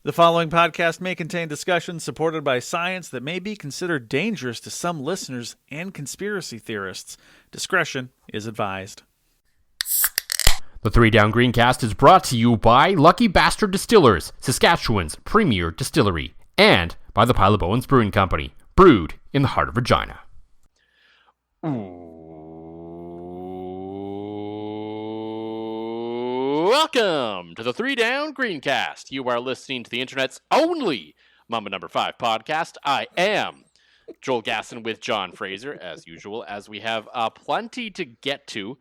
The following podcast may contain discussions supported by science that may be considered dangerous to some listeners and conspiracy theorists. Discretion is advised. The Three Down Greencast is brought to you by Lucky Bastard Distillers, Saskatchewan's premier distillery, and by the Pile of Bones Brewing Company, brewed in the heart of Regina. Welcome to the Three Down Greencast. You are listening to the internet's only Mamba Number 5 podcast. I am Joel Gasson with John Fraser, as usual, as we have plenty to get to,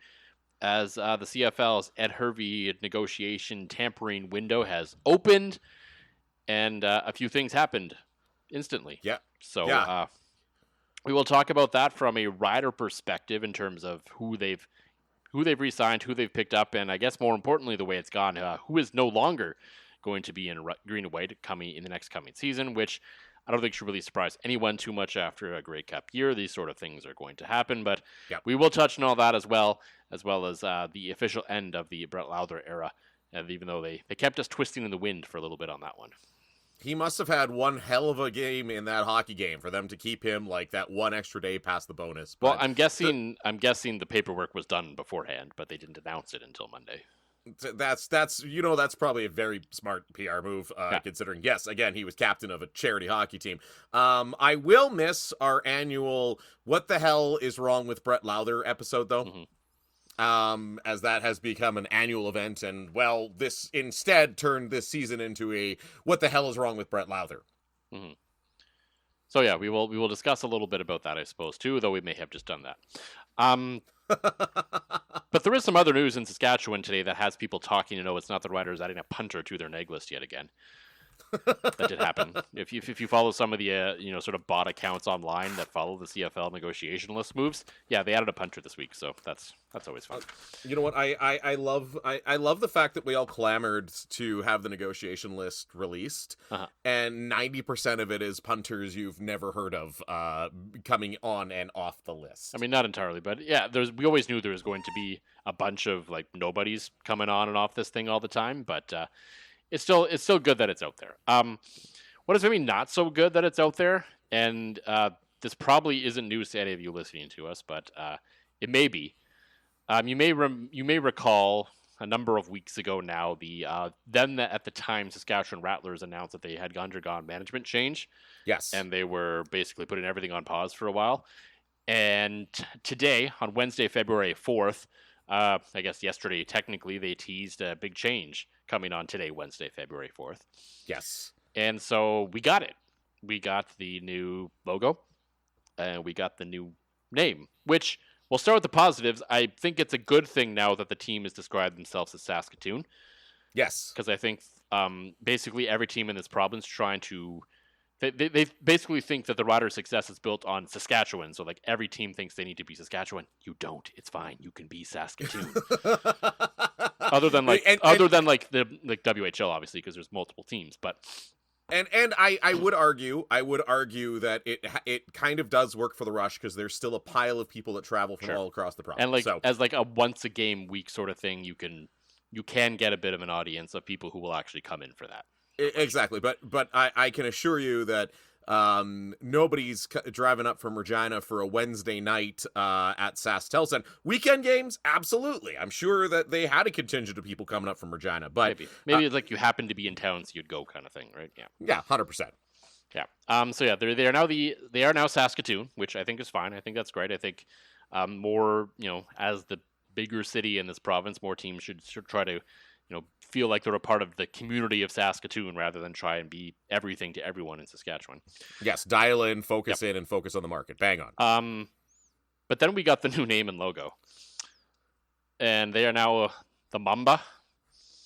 as the CFL's Ed Hervey negotiation tampering window has opened, and a few things happened instantly. Yeah. So we will talk about that from a rider perspective in terms of who they've re-signed, who they've picked up, and I guess more importantly, the way it's gone, who is no longer going to be in green and white coming in the next coming season, which I don't think should really surprise anyone too much after a Grey Cup year. These sort of things are going to happen, but we will touch on all that as well as the official end of the Brett Lauther era, even though they kept us twisting in the wind for a little bit on that one. He must have had one hell of a game in that hockey game for them to keep him like that one extra day past the bonus. But well, I'm guessing the paperwork was done beforehand, but they didn't announce it until Monday. That's probably a very smart PR move, considering, yes, again, he was captain of a charity hockey team. I will miss our annual "What the hell is wrong with Brett Lauther" episode, though. Mm-hmm. As that has become an annual event, and this instead turned this season into a "What the hell is wrong with Brett Lauther?" Mm-hmm. So yeah, we will discuss a little bit about that, I suppose, too, though we may have just done that. But there is some other news in Saskatchewan today that has people talking. It's not the Riders adding a punter to their neg list yet again. That did happen. If you follow some of the sort of bot accounts online that follow the CFL negotiation list moves, they added a punter this week, so that's always fun. You know what? I love the fact that we all clamored to have the negotiation list released, and 90% of it is punters you've never heard of coming on and off the list. I mean, not entirely, but we always knew there was going to be a bunch of nobodies coming on and off this thing all the time, but. It's still good that it's out there. What is maybe not so good that it's out there, and this probably isn't news to any of you listening to us, but it may be. You may recall a number of weeks ago now, at the time Saskatchewan Rattlers announced that they had undergone management change. Yes, and they were basically putting everything on pause for a while. And today, on Wednesday, February 4th, I guess yesterday, technically, they teased a big change coming on today, Wednesday, February 4th. Yes. And so we got it. We got the new logo, and we got the new name, which we'll start with the positives. I think it's a good thing now that the team has described themselves as Saskatoon. Yes. Because I think basically every team in this province trying to... They basically think that the Riders' success is built on Saskatchewan. So, every team thinks they need to be Saskatchewan. You don't. It's fine. You can be Saskatoon. other than the WHL, obviously, because there's multiple teams. But and I would argue that it kind of does work for the Rush, because there's still a pile of people that travel from all across the province. And as a once a game week sort of thing, you can get a bit of an audience of people who will actually come in for that. Exactly, but I can assure you that nobody's driving up from Regina for a Wednesday night at SaskTel Center. Weekend games, absolutely. I'm sure that they had a contingent of people coming up from Regina, but maybe it's you happen to be in town, so you'd go, kind of thing, right? Yeah, 100%. Yeah. So they are now Saskatoon, which I think is fine. I think that's great. I think more as the bigger city in this province, more teams should try to feel like they're a part of the community of Saskatoon rather than try and be everything to everyone in Saskatchewan. Yes, dial in, focus in, and focus on the market. Bang on. But then we got the new name and logo. And they are now the Mamba.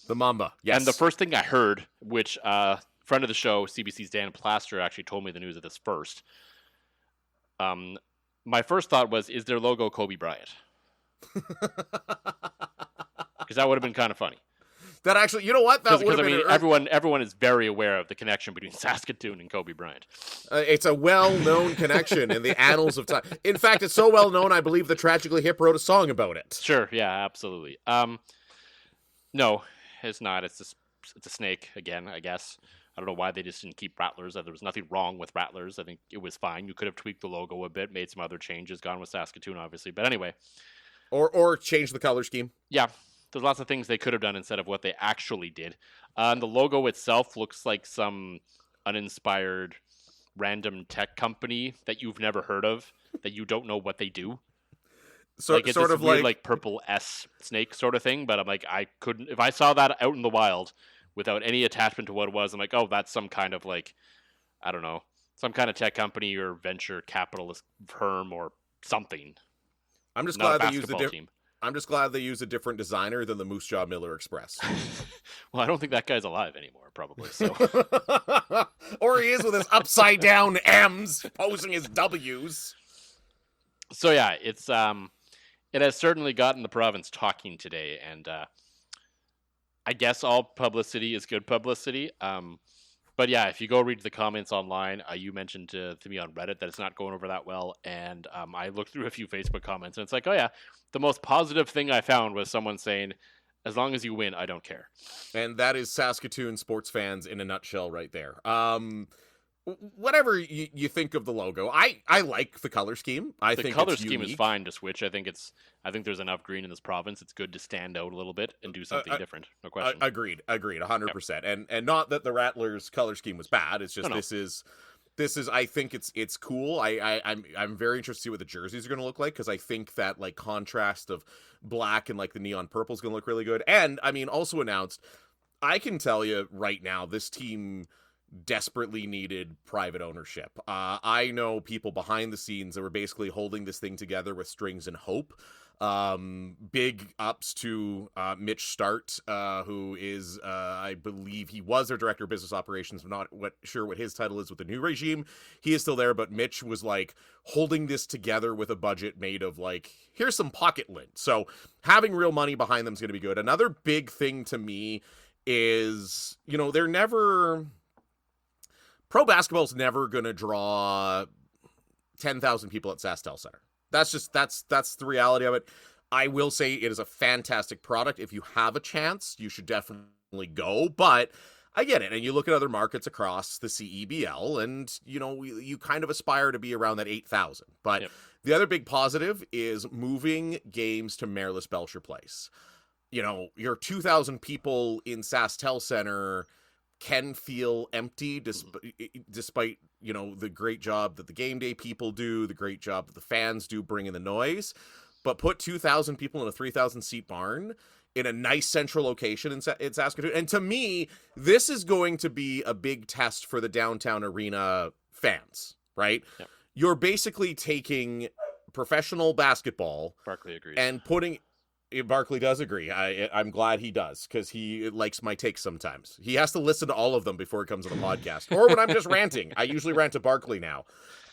The Mamba, yes. And the first thing I heard, which friend of the show, CBC's Dan Plaster, actually told me the news of this first. My first thought was, is their logo Kobe Bryant? Because that would have been kind of funny. That actually, you know what? That would have been... everyone is very aware of the connection between Saskatoon and Kobe Bryant. It's a well-known connection in the annals of time. In fact, it's so well-known, I believe the Tragically Hip wrote a song about it. Sure, yeah, absolutely. No, it's not. It's a snake, again, I guess. I don't know why they just didn't keep Rattlers. There was nothing wrong with Rattlers. I think it was fine. You could have tweaked the logo a bit, made some other changes, gone with Saskatoon, obviously. But anyway. Or change the color scheme. Yeah, there's lots of things they could have done instead of what they actually did. And the logo itself looks like some uninspired random tech company that you've never heard of, that you don't know what they do. So like it's sort this of weird, like purple S snake sort of thing, but I'm like, I couldn't, if I saw that out in the wild without any attachment to what it was, I'm like, oh, that's some kind of I don't know, some kind of tech company or venture capitalist firm or something. I'm just Not glad a they used basketball team. I'm just glad they used a different designer than the Moose Jaw Miller Express. Well, I don't think that guy's alive anymore, probably. So, or he is with his upside down M's posing as W's. So yeah, it's it has certainly gotten the province talking today, and I guess all publicity is good publicity. But yeah, if you go read the comments online, you mentioned to me on Reddit that it's not going over that well, and I looked through a few Facebook comments, and it's like, oh yeah, the most positive thing I found was someone saying, as long as you win, I don't care. And that is Saskatoon sports fans in a nutshell right there. Whatever you think of the logo, I like the color scheme. I think the color it's scheme unique. is fine to switch. I think there's enough green in this province. It's good to stand out a little bit and do something different. No question. Agreed, 100%. And not that the Rattlers color scheme was bad. It's just this is I think it's cool. I'm very interested to see what the jerseys are going to look like, because I think that contrast of black and the neon purple is going to look really good. And I mean, also announced, I can tell you right now, this team desperately needed private ownership. I know people behind the scenes that were basically holding this thing together with strings and hope. Big ups to Mitch Start, who is I believe he was their director of business operations. I'm not sure what his title is with the new regime. He is still there, but Mitch was holding this together with a budget made of here's some pocket lint. So having real money behind them is going to be good. Another big thing to me is, they're never... Pro basketball's never going to draw 10,000 people at SaskTel Center. That's the reality of it. I will say it is a fantastic product. If you have a chance, you should definitely go. But I get it. And you look at other markets across the CEBL, and, you kind of aspire to be around that 8,000. But Yep. The other big positive is moving games to Marilys Belcher Place. Your 2,000 people in SaskTel Center can feel empty despite the great job that the game day people do, the great job that the fans do bringing the noise. But put 2,000 people in a 3,000 seat barn in a nice central location in Saskatoon, and to me, this is going to be a big test for the downtown arena fans, right? Yep. You're basically taking professional basketball, Barkley agrees, and putting... Barkley does agree. I'm glad he does, because he likes my takes sometimes. He has to listen to all of them before it comes to the podcast, or when I'm just ranting. I usually rant to Barkley now.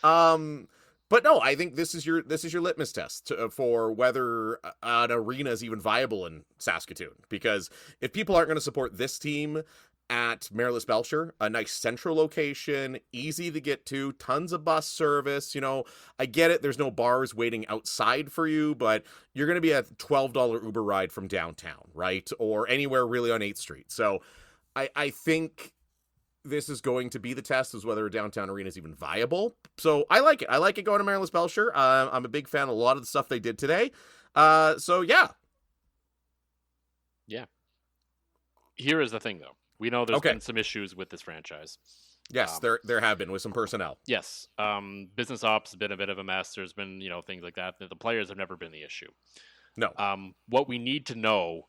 But no, I think this is your litmus test for whether an arena is even viable in Saskatoon. Because if people aren't going to support this team at Marilys Belcher, a nice central location, easy to get to, tons of bus service. I get it. There's no bars waiting outside for you, but you're going to be a $12 Uber ride from downtown, right? Or anywhere really on 8th Street. So I think this is going to be the test, is whether a downtown arena is even viable. So I like it. I like it going to Marilys Belcher. I'm a big fan of a lot of the stuff they did today. So yeah. Yeah. Here is the thing, though. We know there's been some issues with this franchise. Yes, there have been with some personnel. Yes. Business ops has been a bit of a mess. There's been, things like that. The players have never been the issue. No. What we need to know,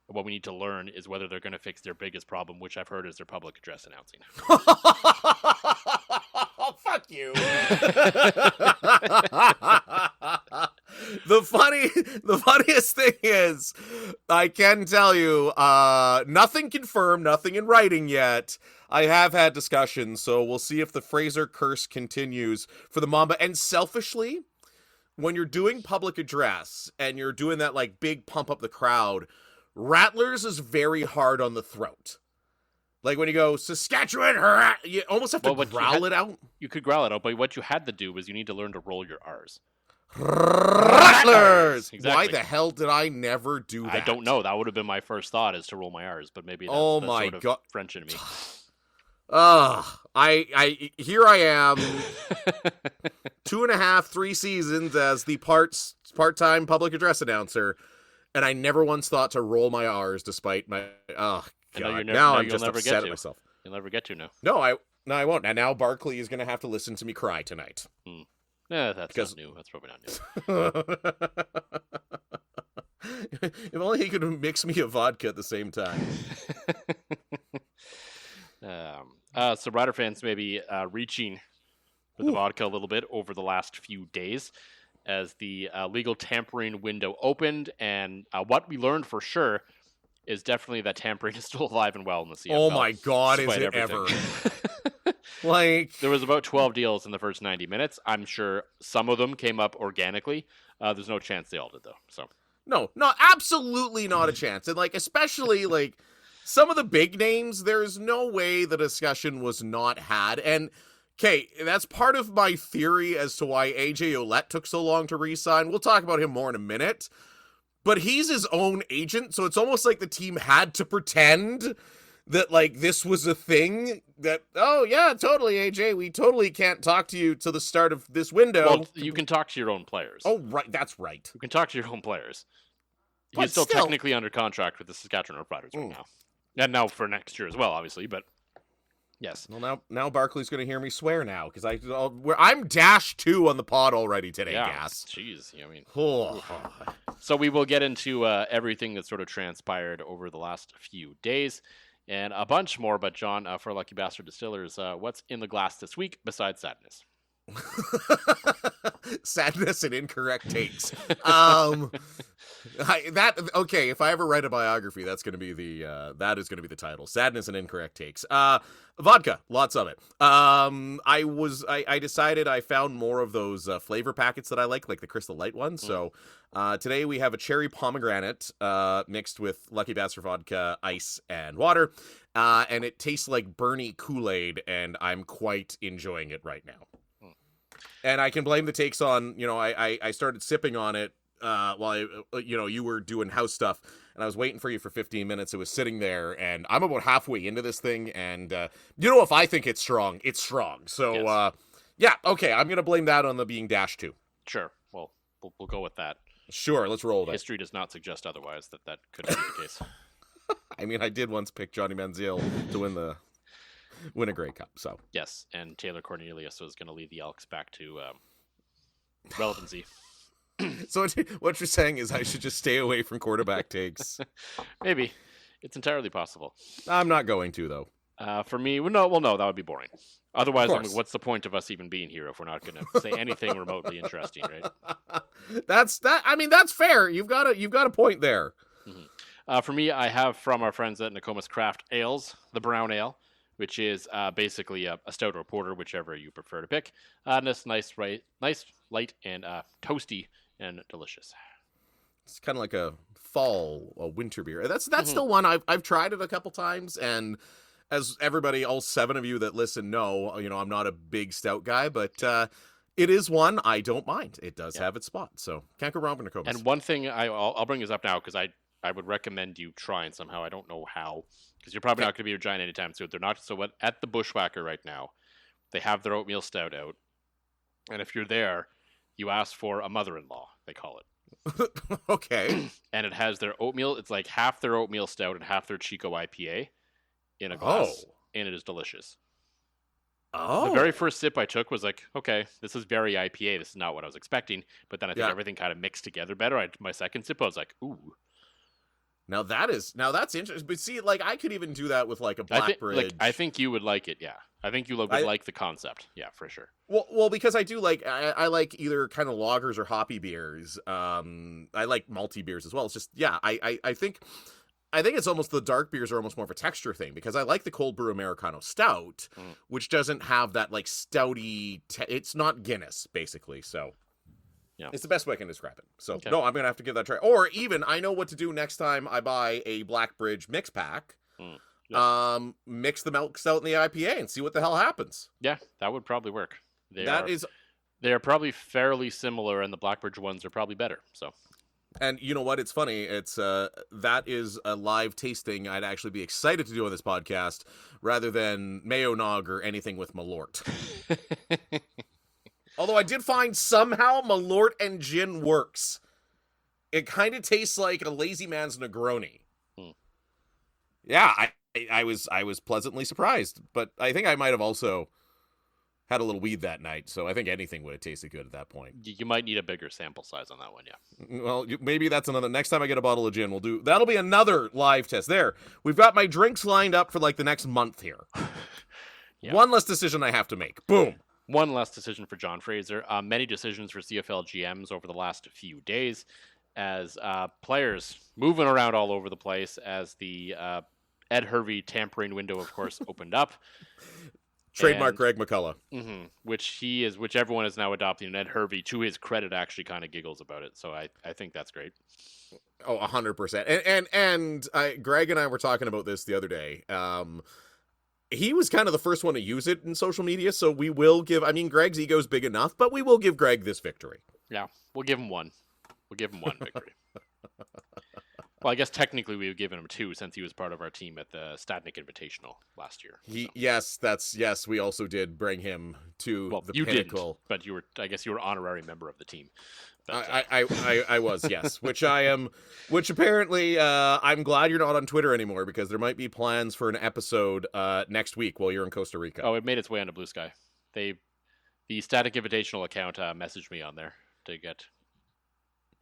what we need to learn, is whether they're going to fix their biggest problem, which I've heard is their public address announcing. Oh, fuck you. The funniest thing is, I can tell you, nothing confirmed, nothing in writing yet. I have had discussions, so we'll see if the Fraser curse continues for the Mamba. And selfishly, when you're doing public address and you're doing that big pump up the crowd, Rattlers is very hard on the throat. When you go, Saskatchewan, you almost have to growl it out. You could growl it out, but what you had to do was you need to learn to roll your R's. Rattlers! Exactly. Why the hell did I never do that? I don't know. That would have been my first thought, is to roll my R's, but maybe that's my sort of God. French in me. Here I am, 2.5, 3 seasons as the part-time public address announcer, and I never once thought to roll my R's despite my, oh, God. Now I'm just upset at myself. You'll never get to now. No, I won't. And now Barkley is going to have to listen to me cry tonight. That's not new. That's probably not new. If only he could mix me a vodka at the same time. So Rider fans may be reaching for the vodka a little bit over the last few days as the legal tampering window opened. And what we learned for sure is definitely that tampering is still alive and well in the CFL. Oh my God, is it ever? Like, there was about 12 deals in the first 90 minutes. I'm sure some of them came up organically. There's no chance they all did, though. So no, absolutely not a chance. And like, especially like some of the big names, there's no way the discussion was not had. And okay, that's part of my theory as to why AJ Ouellette took so long to re-sign. We'll talk about him more in a minute. But he's his own agent, so it's almost like the team had to pretend that, like, this was a thing that, oh, yeah, totally, AJ, we totally can't talk to you till the start of this window. Well, you can talk to your own players. Oh, right, that's right. You can talk to your own players. But He's still technically under contract with the Saskatchewan Roughriders right now. And now for next year as well, obviously, but yes. Well, now Barkley's going to hear me swear now, because I'm -2 on the pod already today, Gas. Jeez, I mean... Oh. So we will get into everything that sort of transpired over the last few days and a bunch more. But John, for Lucky Bastard Distillers, what's in the glass this week besides sadness? Sadness and incorrect takes. Okay, if I ever write a biography, that is going to be the title. Sadness and incorrect takes. Vodka, lots of it. I decided I found more of those flavor packets that I like the Crystal Light ones. So today we have a cherry pomegranate mixed with Lucky Bastard vodka, ice, and water. And it tastes like Bernie Kool-Aid, and I'm quite enjoying it right now. And I can blame the takes on, I started sipping on it while you were doing house stuff, and I was waiting for you for 15 minutes. It was sitting there, and I'm about halfway into this thing, and if I think it's strong, it's strong. So, yes. Yeah, okay, I'm going to blame that on the being -2. Sure, well, we'll go with that. Sure, let's roll that. History does not suggest otherwise, that could be the case. I mean, I did once pick Johnny Manziel to win a Grey Cup, so. Yes, and Taylor Cornelius was going to lead the Elks back to relevancy. So what you're saying is I should just stay away from quarterback takes? Maybe. It's entirely possible. I'm not going to, though. For me, no, that would be boring. Otherwise, what's the point of us even being here if we're not going to say anything remotely interesting, right? That's fair. You've got a point there. Mm-hmm. For me, I have from our friends at Nokomis Craft Ales, the brown ale, which is basically a stout or porter, whichever you prefer to pick. Nice, light, and toasty and delicious. It's kind of like a winter beer. That's still one I've tried it a couple times, and as everybody, all 7 of you that listen know, I'm not a big stout guy, but it is one I don't mind. It does have its spot, so can't go wrong with Nokomis. And one thing I'll bring this up now because I would recommend you trying somehow. I don't know how, because you're probably not going to be a giant anytime soon. They're not. So at the Bushwhacker right now, they have their oatmeal stout out, and if you're there, you ask for a mother-in-law. They call it. Okay. And it has their oatmeal. It's like half their oatmeal stout and half their Chico IPA in a glass, and it is delicious. Oh. The very first sip I took was like, okay, this is very IPA. This is not what I was expecting. But then I think everything kind of mixed together better. My second sip, I was like, ooh. Now that's interesting. But see, like I could even do that with like a Blackbridge. I think you would like it. Yeah, I think you would like the concept. Yeah, for sure. Well, because I do like I like either kind of lagers or hoppy beers. I like malty beers as well. It's just I think it's almost the dark beers are almost more of a texture thing because I like the cold brew Americano stout, which doesn't have that like stouty. It's not Guinness basically, so. Yeah. It's the best way I can describe it. So, no, I'm going to have to give that a try. Or even, I know what to do next time I buy a Blackbridge mix pack. Mix the milk stout and the IPA and see what the hell happens. Yeah, that would probably work. They are probably fairly similar, and the Blackbridge ones are probably better. So, And you know what? It's funny. It's that is a live tasting I'd actually be excited to do on this podcast rather than Mayo Nog or anything with Malort. Although I did find somehow Malort and gin works. It kind of tastes like a lazy man's Negroni. Yeah, I was pleasantly surprised, but I think I might have also had a little weed that night, so I think anything would have tasted good at that point. You might need a bigger sample size on that one, yeah. Well, maybe that's another. Next time I get a bottle of gin, that'll be another live test. There, we've got my drinks lined up for like the next month here. Yeah. One less decision I have to make. Boom. One less decision for John Fraser. Many decisions for CFL GMs over the last few days, as players moving around all over the place, as the Ed Hervey tampering window, of course, opened up. Trademark Greg McCullough. Which everyone is now adopting. And Ed Hervey, to his credit, actually kind of giggles about it. So I think that's great. Oh, 100%. And Greg and I were talking about this the other day. He was kind of the first one to use it in social media, so we will give... I mean, Greg's ego's big enough, but we will give Greg this victory. Yeah, we'll give him one. We'll give him one victory. Well, I guess technically we would give him two since he was part of our team at the Statnik Invitational last year. Yes, we also did bring him to the pinnacle. But I guess you were honorary member of the team. But, I was, yes, which apparently I'm glad you're not on Twitter anymore because there might be plans for an episode next week while you're in Costa Rica. Oh, it made its way onto Blue Sky. The Static Invitational account messaged me on there to get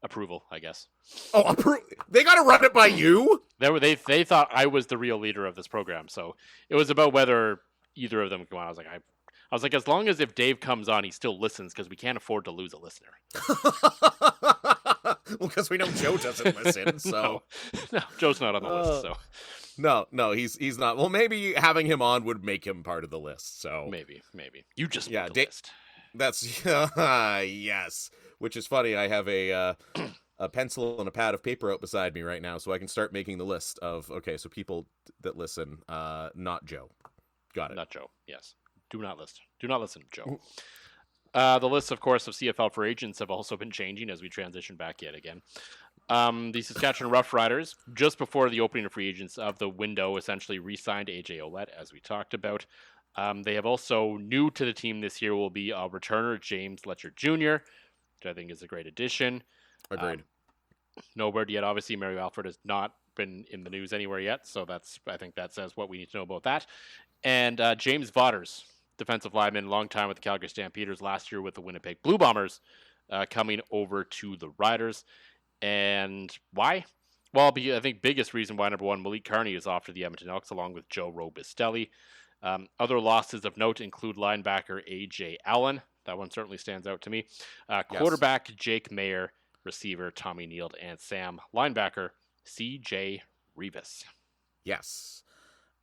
approval, I guess. Oh, they got to run it by you? They thought I was the real leader of this program, so it was about whether either of them come on. I was like, as long as if Dave comes on, he still listens because we can't afford to lose a listener. Well, because we know Joe doesn't listen, so no, Joe's not on the list. So no, he's not. Well, maybe having him on would make him part of the list. So maybe you just make the list. That's yes. Which is funny. I have a pencil and a pad of paper out beside me right now, so I can start making the list of so people that listen, not Joe. Got it. Not Joe. Yes. Do not listen. Do not listen to Joe. The lists, of course, of CFL free agents have also been changing as we transition back yet again. The Saskatchewan Roughriders, just before the opening of free agents of the window, essentially re-signed AJ Ouellette, as we talked about. They have also, new to the team this year, will be a returner, James Letcher Jr., which I think is a great addition. Agreed. No word yet. Obviously, Mary Alfred has not been in the news anywhere yet, so I think that says what we need to know about that. And James Vaughters, defensive lineman, long time with the Calgary Stampeders, last year with the Winnipeg Blue Bombers, coming over to the Riders. And why? Well, I think biggest reason why, number one, Malik Carney is off to the Edmonton Elks along with Joe Robistelli. Other losses of note include linebacker A.J. Allen. That one certainly stands out to me. Quarterback Jake Mayer, receiver Tommy Neild, and Sam linebacker C.J. Revis. Yes.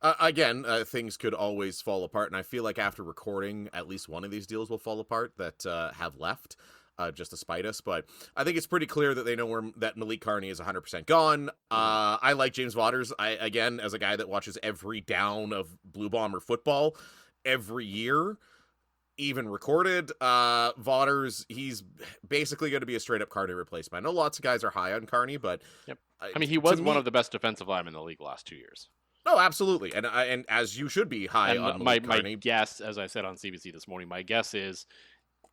Again, things could always fall apart, and I feel like after recording, at least one of these deals will fall apart that have left, just to spite us. But I think it's pretty clear that they know that Malik Carney is 100% gone. I like James Vaughters. Again, as a guy that watches every down of Blue Bomber football every year, even recorded, Vaughters, he's basically going to be a straight-up Carney replacement. I know lots of guys are high on Carney, but... Yep. I mean, he was one of the best defensive linemen in the league last 2 years. Oh, absolutely. And as you should be high on Malik Carney. My guess, as I said on CBC this morning, my guess is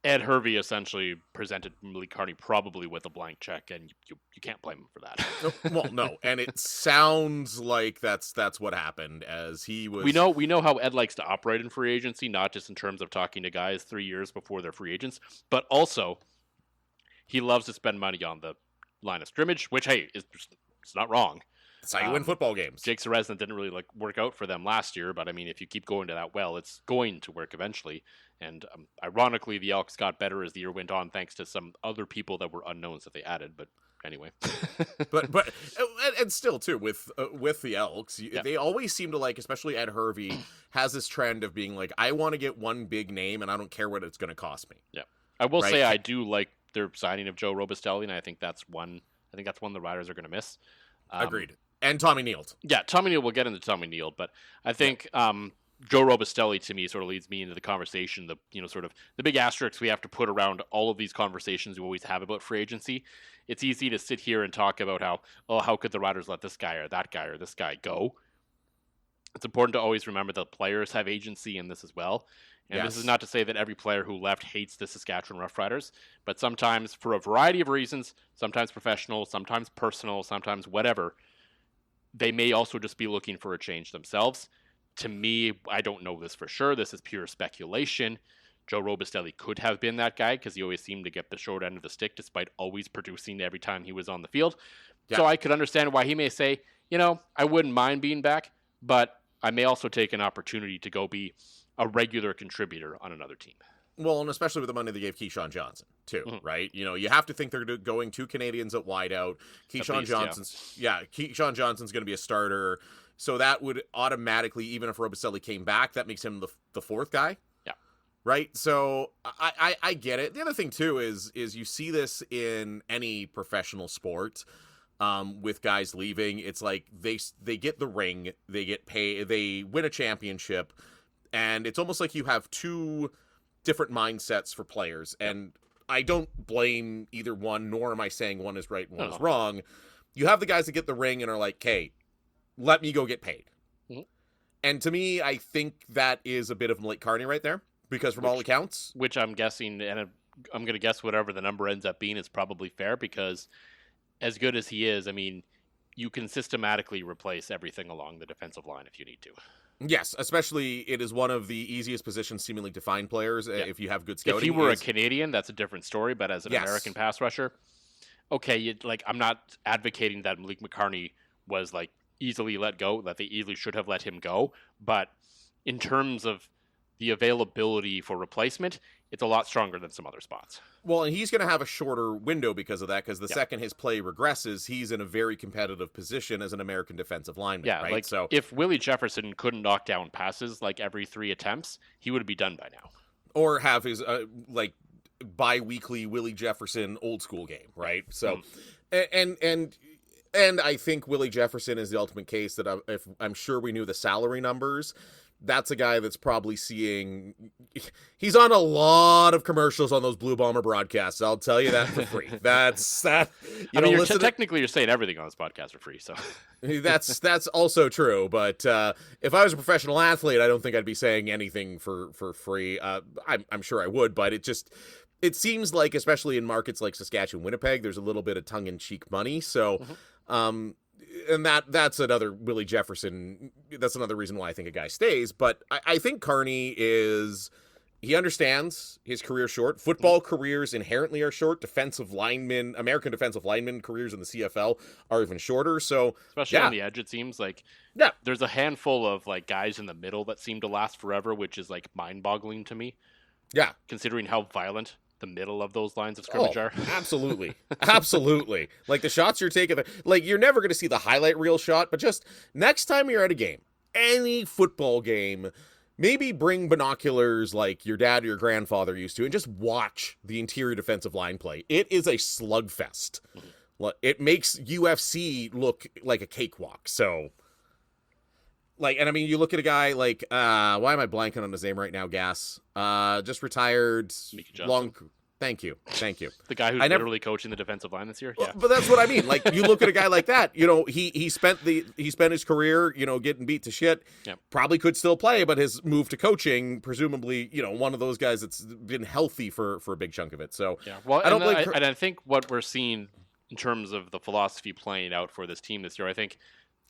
Ed Hervey essentially presented Malik Carney probably with a blank check, and you can't blame him for that. Well, no, and it sounds like that's what happened, as he was... We know how Ed likes to operate in free agency, not just in terms of talking to guys 3 years before they're free agents, but also he loves to spend money on the line of scrimmage, which, hey, it's not wrong. That's how you win football games. Jake Seresna didn't really work out for them last year, but I mean, if you keep going to that well, it's going to work eventually. And ironically, the Elks got better as the year went on, thanks to some other people that were unknowns that they added. But anyway, but still too with the Elks, they always seem to especially Ed Hervey has this trend of being like, I want to get one big name, and I don't care what it's going to cost me. Yeah, I will say I do like their signing of Joe Robistelli, and I think that's one the Riders are going to miss. Agreed. And Tommy Neild. Yeah, Tommy Neild. We'll get into Tommy Neild, but I think Joe Robustelli to me sort of leads me into the conversation, sort of the big asterisks we have to put around all of these conversations we always have about free agency. It's easy to sit here and talk about how could the Riders let this guy or that guy or this guy go? It's important to always remember that players have agency in this as well. And This is not to say that every player who left hates the Saskatchewan Roughriders, but sometimes for a variety of reasons, sometimes professional, sometimes personal, sometimes whatever, they may also just be looking for a change themselves. To me, I don't know this for sure. This is pure speculation. Joe Robustelli could have been that guy because he always seemed to get the short end of the stick despite always producing every time he was on the field. Yeah. So I could understand why he may say, I wouldn't mind being back, but I may also take an opportunity to go be a regular contributor on another team. Well, and especially with the money they gave Keyshawn Johnson, too, right? You have to think they're going 2 Canadians at wideout. Keyshawn Johnson's going to be a starter. So that would automatically, even if Robustelli came back, that makes him the 4th guy. Yeah. Right? So I get it. The other thing, too, is you see this in any professional sport with guys leaving. It's like they get the ring, they get paid, they win a championship, and it's almost like you have 2 different mindsets for players. And I don't blame either one, nor am I saying one is right and one is wrong. You have the guys that get the ring and are like, hey, let me go get paid. Mm-hmm. And to me, I think that is a bit of Malik Carney right there, because from all accounts, which I'm guessing, and I'm going to guess whatever the number ends up being is probably fair, because as good as he is, I mean, you can systematically replace everything along the defensive line if you need to. Yes, especially it is one of the easiest positions seemingly to find players if you have good scouting. If he were a Canadian, that's a different story, but as an American pass rusher, okay, I'm not advocating that Malik McCartney was like easily let go, that they easily should have let him go, but in terms of the availability for replacement, it's a lot stronger than some other spots. Well, and he's going to have a shorter window because of that, because the second his play regresses, he's in a very competitive position as an American defensive lineman, right? Like, so if Willie Jefferson couldn't knock down passes like every 3 attempts, he would be done by now. Or have his bi-weekly Willie Jefferson old school game, right? So, and I think Willie Jefferson is the ultimate case that if I'm sure we knew the salary numbers, that's a guy that's probably he's on a lot of commercials on those Blue Bomber broadcasts. I'll tell you that for free. That's that. Technically you're saying everything on this podcast for free. So that's also true. But if I was a professional athlete, I don't think I'd be saying anything for free. I'm sure I would, but it seems like, especially in markets like Saskatchewan, Winnipeg, there's a little bit of tongue-in-cheek money. So, and that's another Willie Jefferson. That's another reason why I think a guy stays. But I think Carney he understands his career short. Football careers inherently are short. American defensive lineman careers in the CFL are even shorter. So, especially on the edge, it seems like there's a handful of like guys in the middle that seem to last forever, which is like mind-boggling to me. Yeah, considering how violent the middle of those lines of scrimmage are. Absolutely. Absolutely. Like the shots you're taking, like you're never going to see the highlight reel shot, but just next time you're at a game, any football game, maybe bring binoculars like your dad or your grandfather used to and just watch the interior defensive line play. It is a slugfest. Mm-hmm. It makes UFC look like a cakewalk. So, and I mean, you look at a guy like, why am I blanking on his name right now, Gas? Just retired. Thank you. The guy who's literally coaching the defensive line this year? Yeah. But that's what I mean. Like, you look at a guy like that, he spent his career, getting beat to shit. Yep. Probably could still play, but his move to coaching, presumably, one of those guys that's been healthy for a big chunk of it. So, yeah. Well, I think what we're seeing in terms of the philosophy playing out for this team this year, I think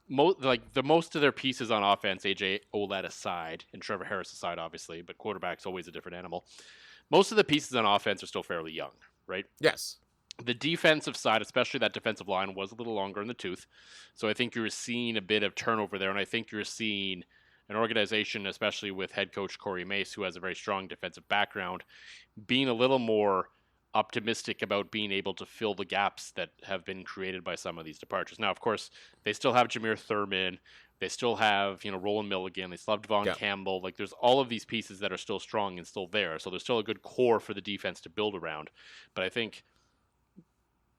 most of their pieces on offense, AJ Ouellette aside, and Trevor Harris aside, obviously, but quarterback's always a different animal. Most of the pieces on offense are still fairly young, right? Yes. The defensive side, especially that defensive line, was a little longer in the tooth. So I think you're seeing a bit of turnover there, and I think you're seeing an organization, especially with head coach Corey Mace, who has a very strong defensive background, being a little more optimistic about being able to fill the gaps that have been created by some of these departures. Now, of course, they still have Jameer Thurman. They still have, Roland Milligan. They still have Devon Campbell. Like, there's all of these pieces that are still strong and still there. So there's still a good core for the defense to build around. But I think,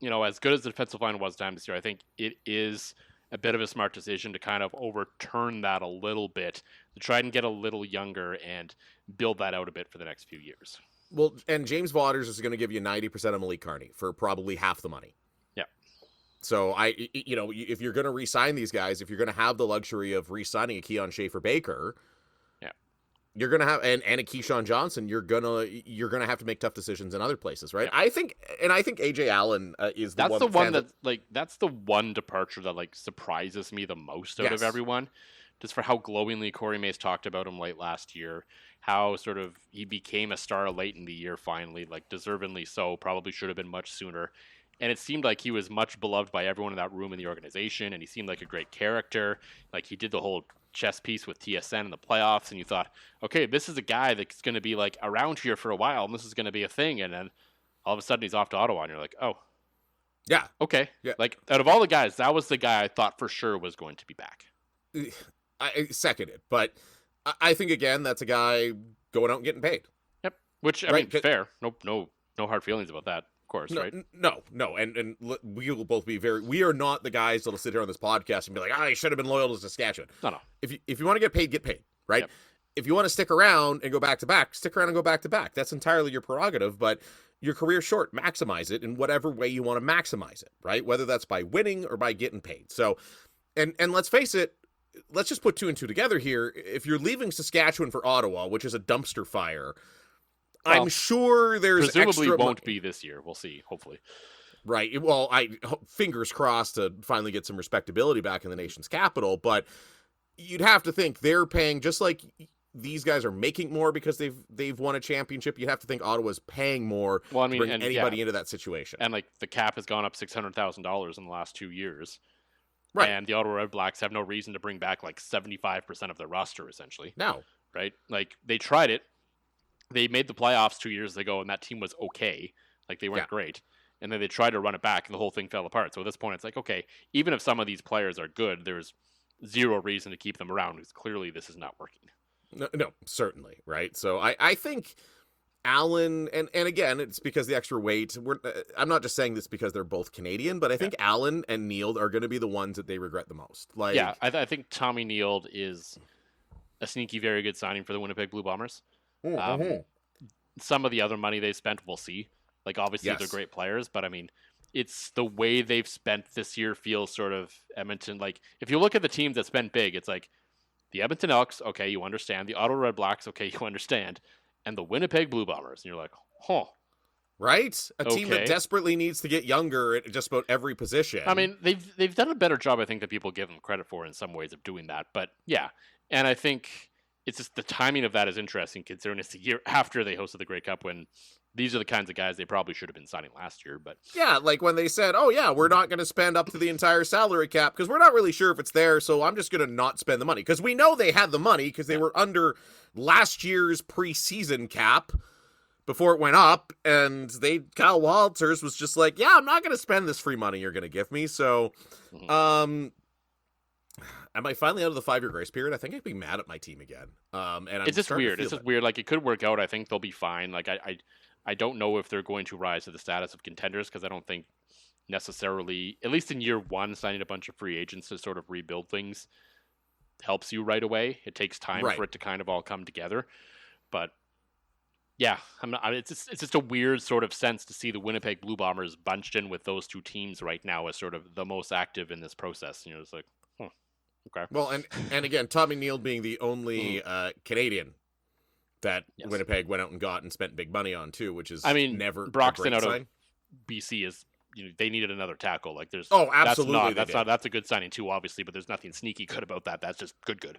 as good as the defensive line was time this year, I think it is a bit of a smart decision to kind of overturn that a little bit, to try and get a little younger and build that out a bit for the next few years. Well, and James Waters is going to give you 90% of Malik Carney for probably half the money. Yeah. So if you're going to re-sign these guys, if you're going to have the luxury of re-signing a Keon Schaefer-Baker, you're gonna have and a Keyshawn Johnson. You're gonna have to make tough decisions in other places, right? Yeah. I think AJ Allen is the that's one. That's the one departure that like surprises me the most out of everyone, just for how glowingly Corey Mace talked about him late last year, how sort of he became a star late in the year finally, like deservedly so. Probably should have been much sooner. And it seemed like he was much beloved by everyone in that room in the organization, and he seemed like a great character. Like he did the whole chess piece with TSN in the playoffs, and you thought, okay, this is a guy that's going to be like around here for a while, and this is going to be a thing. And then all of a sudden he's off to Ottawa, and you're like, oh, yeah, okay. Yeah. Like out of all the guys, that was the guy I thought for sure was going to be back. I second it, but I think again that's a guy going out and getting paid. Yep. Which I mean, fair. No hard feelings about that. Of course, right? No, and we will both be we are not the guys that'll sit here on this podcast and be like, I should have been loyal to Saskatchewan. No. If you want to get paid, right? Yep. If you want to stick around and go back to back, stick around and go back to back. That's entirely your prerogative, but your career's short. Maximize it in whatever way you want to maximize it, right? Whether that's by winning or by getting paid. So, and let's face it, let's just put two and two together here. If you're leaving Saskatchewan for Ottawa, which is a dumpster fire, well, I'm sure there's presumably won't be this year. We'll see, hopefully. Right. Well, fingers crossed to finally get some respectability back in the nation's capital, but you'd have to think they're paying just like these guys are making more because they've won a championship. You'd have to think Ottawa's paying more to bring anybody into that situation. And like the cap has gone up $600,000 in the last 2 years. Right. And the Ottawa Red Blacks have no reason to bring back like 75% of their roster, essentially. No. Right? Like they tried it. They made the playoffs 2 years ago, and that team was okay. Like they weren't great. And then they tried to run it back, and the whole thing fell apart. So at this point, it's like, okay, even if some of these players are good, there's zero reason to keep them around because clearly this is not working. No, certainly, right? So I think Allen, and again, it's because the extra weight. I'm not just saying this because they're both Canadian, but I think Allen and Neild are going to be the ones that they regret the most. Like, yeah, I think Tommy Neild is a sneaky, very good signing for the Winnipeg Blue Bombers. Some of the other money they spent, we'll see. Like, obviously, they're great players, but I mean, it's the way they've spent this year feels sort of Edmonton. Like, if you look at the teams that spent big, it's like the Edmonton Elks, okay, you understand. The Ottawa Red Blacks, okay, you understand. And the Winnipeg Blue Bombers. And you're like, huh. Right? A team that desperately needs to get younger at just about every position. I mean, they've done a better job, I think, that people give them credit for in some ways of doing that. But, yeah. And I think it's just the timing of that is interesting, considering it's the year after they hosted the Grey Cup, when these are the kinds of guys they probably should have been signing last year. But yeah, like when they said, oh yeah, we're not going to spend up to the entire salary cap because we're not really sure if it's there, so I'm just going to not spend the money. Because we know they had the money because they were under last year's preseason cap before it went up, and Kyle Walters was just like, yeah, I'm not going to spend this free money you're going to give me. So am I finally out of the 5-year grace period? I think I'd be mad at my team again. And it's just weird. It's just weird. Like, it could work out. I think they'll be fine. Like, I don't know if they're going to rise to the status of contenders, because I don't think necessarily, at least in year one, signing a bunch of free agents to sort of rebuild things helps you right away. It takes time for it to kind of all come together. But yeah, it's just a weird sort of sense to see the Winnipeg Blue Bombers bunched in with those two teams right now as sort of the most active in this process. You know, it's like, okay. Well, and again, Tommy Neild being the only Canadian that Winnipeg went out and got and spent big money on too, which is never Broxton out sign. Of BC is, they needed another tackle. Like there's absolutely that's a good signing too, obviously, but there's nothing sneaky good about that. That's just good.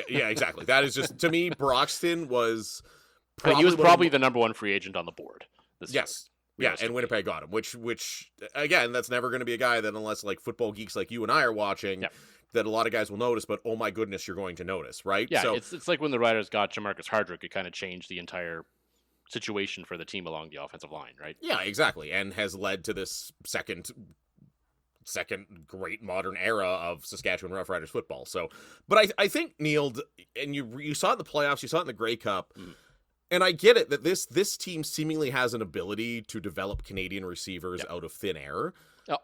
yeah, exactly. That is just, to me, Broxton was probably the number one free agent on the board this year. Yeah, and Winnipeg got him, which again, that's never going to be a guy that, unless like football geeks like you and I are watching, that a lot of guys will notice, but oh my goodness, you're going to notice, right? Yeah, so it's like when the Riders got Jamarcus Hardrick, it kind of changed the entire situation for the team along the offensive line, right? Yeah, exactly, and has led to this second great modern era of Saskatchewan Roughriders football. So, but I think Neild, and you saw it in the playoffs, you saw it in the Grey Cup. And I get it that this team seemingly has an ability to develop Canadian receivers out of thin air.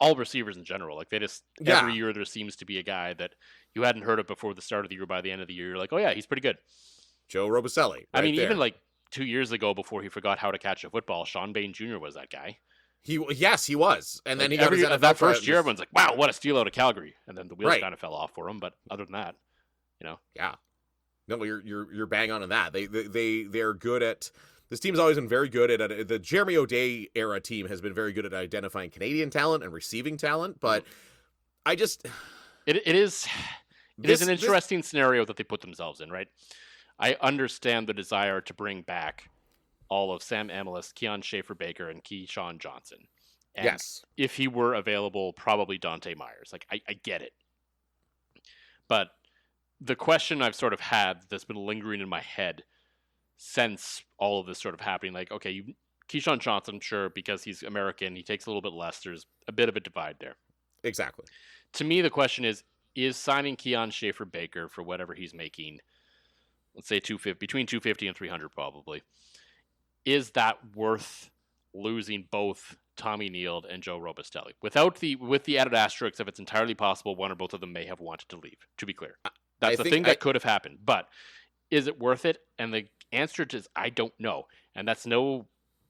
All receivers in general, like they just every year there seems to be a guy that you hadn't heard of before the start of the year. By the end of the year, you're like, oh yeah, he's pretty good. Joe Robicelli. Right, I mean, there. even like 2 years ago, before he forgot how to catch a football, Sean Bain Jr. was that guy. He was, and then like he got his NFL that first year. Everyone's like, wow, what a steal out of Calgary, and then the wheels kind of fell off for him. But other than that, yeah, no, you're bang on that. They're good at. This team's always been very good at the Jeremy O'Day era team has been very good at identifying Canadian talent and receiving talent, but I just it is an interesting scenario that they put themselves in, right? I understand the desire to bring back all of Sam Amelis, Keon Schaefer-Baker, and Keyshawn Johnson. And yes, if he were available, probably Dante Myers. Like I get it, but the question I've sort of had that's been lingering in my head since all of this sort of happening, like, okay, Keyshawn Johnson, sure, because he's American, he takes a little bit less. There's a bit of a divide there. Exactly. To me, the question is signing Keon Schaefer-Baker for whatever he's making, let's say between $250 and $300 probably, is that worth losing both Tommy Neild and Joe Robustelli? With the added asterisks of it's entirely possible one or both of them may have wanted to leave, to be clear. That's the thing that could have happened. But is it worth it? And the answer is I don't know. And that's no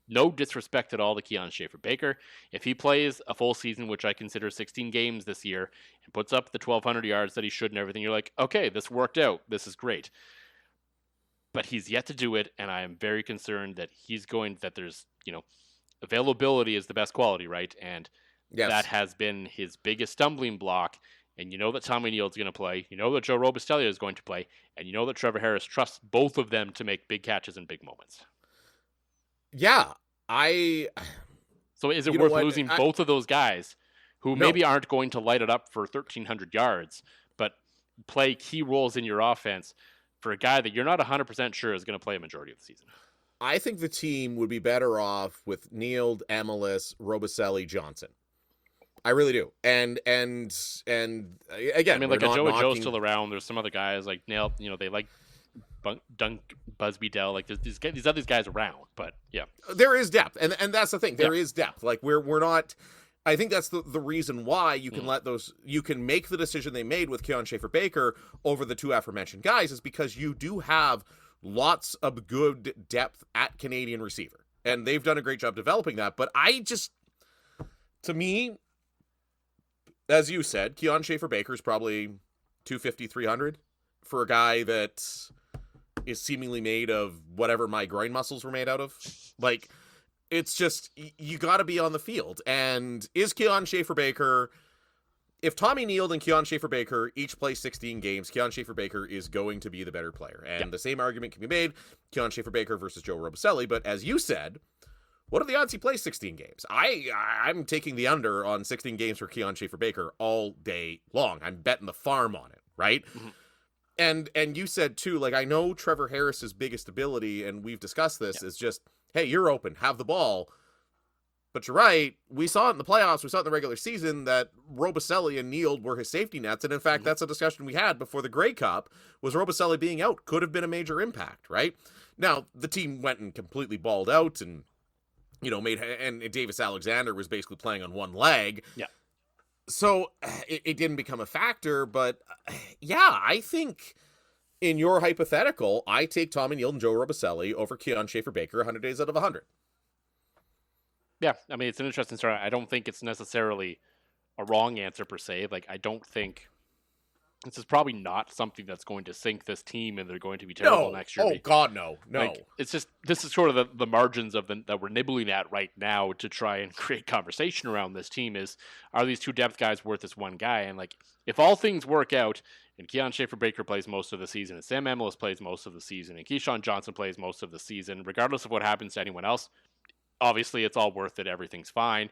disrespect at all to Keon Schaefer-Baker. If he plays a full season, which I consider 16 games this year, and puts up the 1,200 yards that he should and everything, you're like, okay, this worked out. This is great. But he's yet to do it, and I am very concerned that there's, availability is the best quality, right? And that has been his biggest stumbling block. And you know that Tommy Neild's going to play. You know that Joe Robustelli is going to play. And you know that Trevor Harris trusts both of them to make big catches in big moments. Yeah, So is it worth losing both of those guys who maybe aren't going to light it up for 1,300 yards, but play key roles in your offense for a guy that you're not 100% sure is going to play a majority of the season? I think the team would be better off with Neild, Amelis, Robucelli, Johnson. I really do. And again, I mean, like Joe's still around. There's some other guys like Nail. They like Dunk, Busby, Dell. Like there's these other guys around. But yeah, there is depth, and that's the thing. There is depth. Like we're not. I think that's the reason why you can you can make the decision they made with Keon Schaefer-Baker over the two aforementioned guys is because you do have lots of good depth at Canadian receiver, and they've done a great job developing that. But to me, as you said, Keon Schaefer-Baker is probably 250, 300 for a guy that is seemingly made of whatever my groin muscles were made out of. Like, it's just, you got to be on the field. And is Keon Schaefer-Baker, if Tommy Neild and Keon Schaefer-Baker each play 16 games, Keon Schaefer-Baker is going to be the better player. And the same argument can be made, Keon Schaefer-Baker versus Joe Robustelli. But as you said, what are the odds he plays 16 games? I'm taking the under on 16 games for Keon Schaefer-Baker all day long. I'm betting the farm on it, right? Mm-hmm. And you said too, like, I know Trevor Harris's biggest ability, and we've discussed this, is just, hey, you're open, have the ball. But you're right, we saw it in the playoffs, we saw it in the regular season that Robustelli and Neild were his safety nets, and in fact, that's a discussion we had before the Grey Cup, was Robustelli being out could have been a major impact, right? Now, the team went and completely balled out, and and Davis Alexander was basically playing on one leg. Yeah. So it didn't become a factor, but I think in your hypothetical, I take Tommy Neild and Joe Robustelli over Keon Schaefer-Baker 100 days out of 100. Yeah, I mean, it's an interesting story. I don't think it's necessarily a wrong answer per se. Like, I don't think this is probably not something that's going to sink this team and they're going to be terrible next year. Oh, God, no. Like, it's just, this is sort of the margins of that we're nibbling at right now to try and create conversation around this team is, are these two depth guys worth this one guy? And like, if all things work out and Keon Schaefer-Baker plays most of the season and Sam Amelis plays most of the season and Keyshawn Johnson plays most of the season, regardless of what happens to anyone else, obviously it's all worth it. Everything's fine.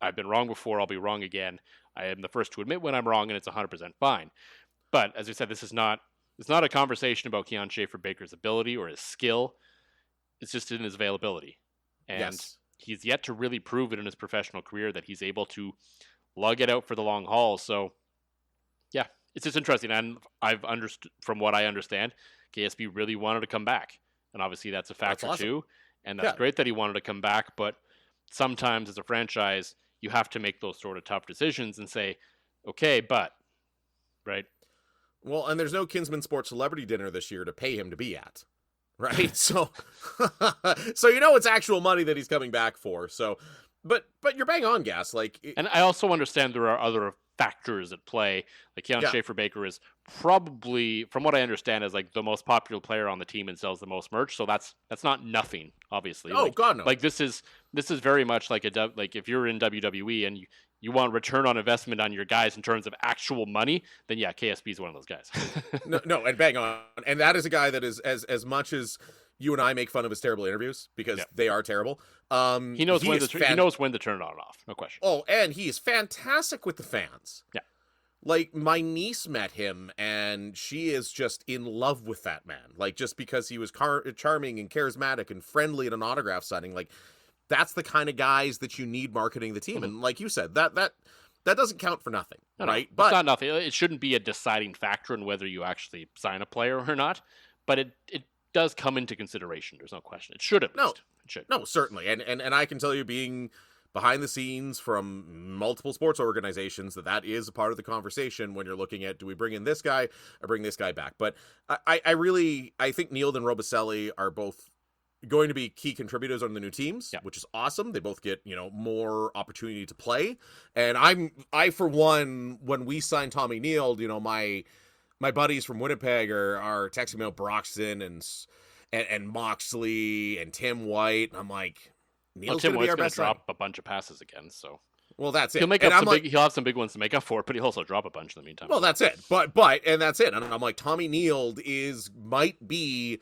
I've been wrong before. I'll be wrong again. I am the first to admit when I'm wrong, and it's 100% fine. But as I said, it's not a conversation about Keon Schaefer-Baker's ability or his skill. It's just in his availability. And he's yet to really prove it in his professional career that he's able to lug it out for the long haul. So, yeah, it's just interesting. And I've understood, from what I understand, KSB really wanted to come back. and obviously that's a factor awesome. too. And that's great that he wanted to come back, but sometimes as a franchise, you have to make those sort of tough decisions and say, okay, but, right? Well, and there's no Kinsman Sports Celebrity Dinner this year to pay him to be at, right? So, so it's actual money that he's coming back for. So, but you're bang on, Gas. Like, and I also understand there are other factors at play. Like Keon Schaefer-Baker is probably, from what I understand, is like the most popular player on the team and sells the most merch. So that's not nothing, obviously. Oh, like, God, no. Like this is very much like like if you're in WWE and you want return on investment on your guys in terms of actual money, then yeah, KSB is one of those guys. no, and bang on. And that is a guy that is as much as you and I make fun of his terrible interviews because they are terrible. He knows when to turn it on and off. No question. Oh, and he is fantastic with the fans. Yeah. Like, my niece met him, and she is just in love with that man. Like, just because he was charming and charismatic and friendly at an autograph signing, like, that's the kind of guys that you need marketing the team. Mm-hmm. And like you said, that doesn't count for nothing, right? But it's not nothing. It shouldn't be a deciding factor in whether you actually sign a player or not. But it does come into consideration. There's no question. It should at least. It should. No, certainly. And I can tell you, being behind the scenes from multiple sports organizations, that is a part of the conversation when you're looking at, do we bring in this guy or bring this guy back? But I think Neal and Robicelli are both going to be key contributors on the new teams, which is awesome. They both get, more opportunity to play. And I for one, when we signed Tommy Neal, my buddies from Winnipeg are texting me about Broxton and Moxley and Tim White. And I'm like, Neal's Tim going to White's be our best drop a bunch of passes again. So, well, that's it. He'll have some big ones to make up for it, but he'll also drop a bunch in the meantime. Well, that's it. But that's it. And I'm like, Tommy Neal might be,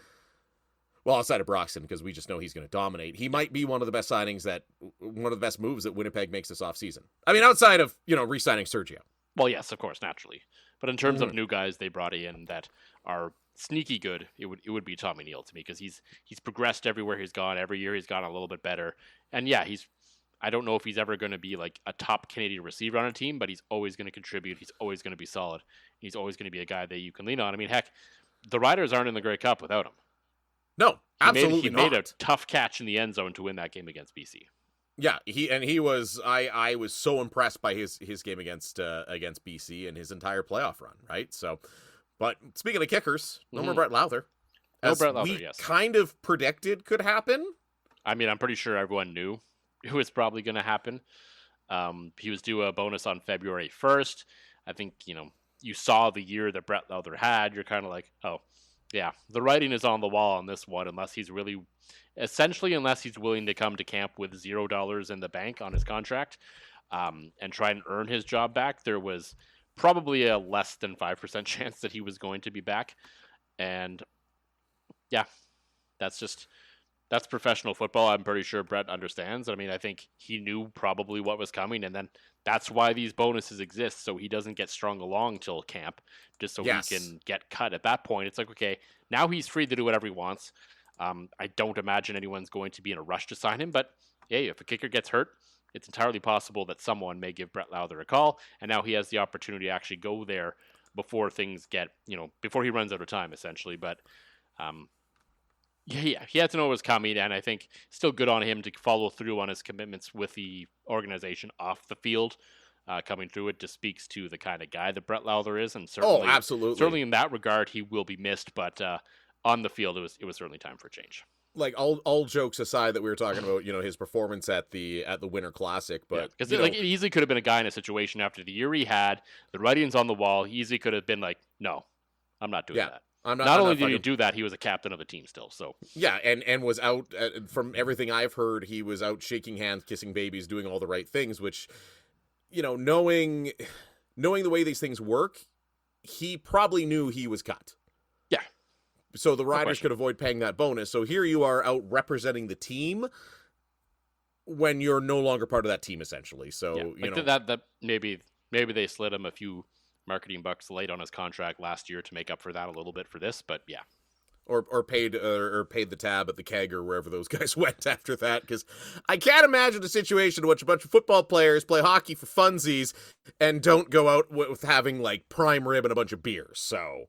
well, outside of Broxton, because we just know he's going to dominate, he might be one of the best moves that Winnipeg makes this offseason. I mean, outside of, re-signing Sergio. Well, yes, of course, naturally. But in terms of new guys they brought in that are sneaky good, it would be Tommy Neal to me, because he's progressed everywhere he's gone. Every year he's gotten a little bit better. And yeah, I don't know if he's ever going to be like a top Canadian receiver on a team, but he's always going to contribute. He's always going to be solid. He's always going to be a guy that you can lean on. I mean, heck, the Riders aren't in the Grey Cup without him. No, absolutely not. He made a tough catch in the end zone to win that game against BC. Yeah, I was so impressed by his game against BC and his entire playoff run, right? So, but speaking of kickers, no more Brett Lowther. Kind of predicted could happen. I mean, I'm pretty sure everyone knew it was probably going to happen. He was due a bonus on February 1st. I think, you saw the year that Brett Lowther had. You're kind of like, oh, yeah, the writing is on the wall on this one, unless he's willing to come to camp with $0 in the bank on his contract and try and earn his job back. There was probably a less than 5% chance that he was going to be back. And yeah, that's professional football. I'm pretty sure Brett understands. I mean, I think he knew probably what was coming, and then that's why these bonuses exist, so he doesn't get strung along till camp, just so he can get cut. At that point, it's like, okay, now he's free to do whatever he wants. I don't imagine anyone's going to be in a rush to sign him, but hey, if a kicker gets hurt, it's entirely possible that someone may give Brett Lowther a call, and now he has the opportunity to actually go there before things get, before he runs out of time, essentially. But he had to know it was coming, and I think still good on him to follow through on his commitments with the organization off the field. Coming through, it just speaks to the kind of guy that Brett Lowther is, and certainly in that regard, he will be missed. But on the field, it was certainly time for a change. Like all jokes aside, that we were talking about, his performance at the Winter Classic, but because it easily could have been a guy in a situation after the year he had, the writing's on the wall. He easily could have been like, no, I'm not doing that. Not only did he do that, he was a captain of the team still. So yeah, and was out from everything I've heard, he was out shaking hands, kissing babies, doing all the right things. Which, knowing the way these things work, he probably knew he was cut. Yeah. So the Riders could avoid paying that bonus. So here you are out representing the team when you're no longer part of that team, essentially. So that maybe they slid him a few marketing bucks late on his contract last year to make up for that a little bit for this, but yeah. Or paid the tab at the keg or wherever those guys went after that, because I can't imagine a situation in which a bunch of football players play hockey for funsies and don't go out with having like prime rib and a bunch of beers. So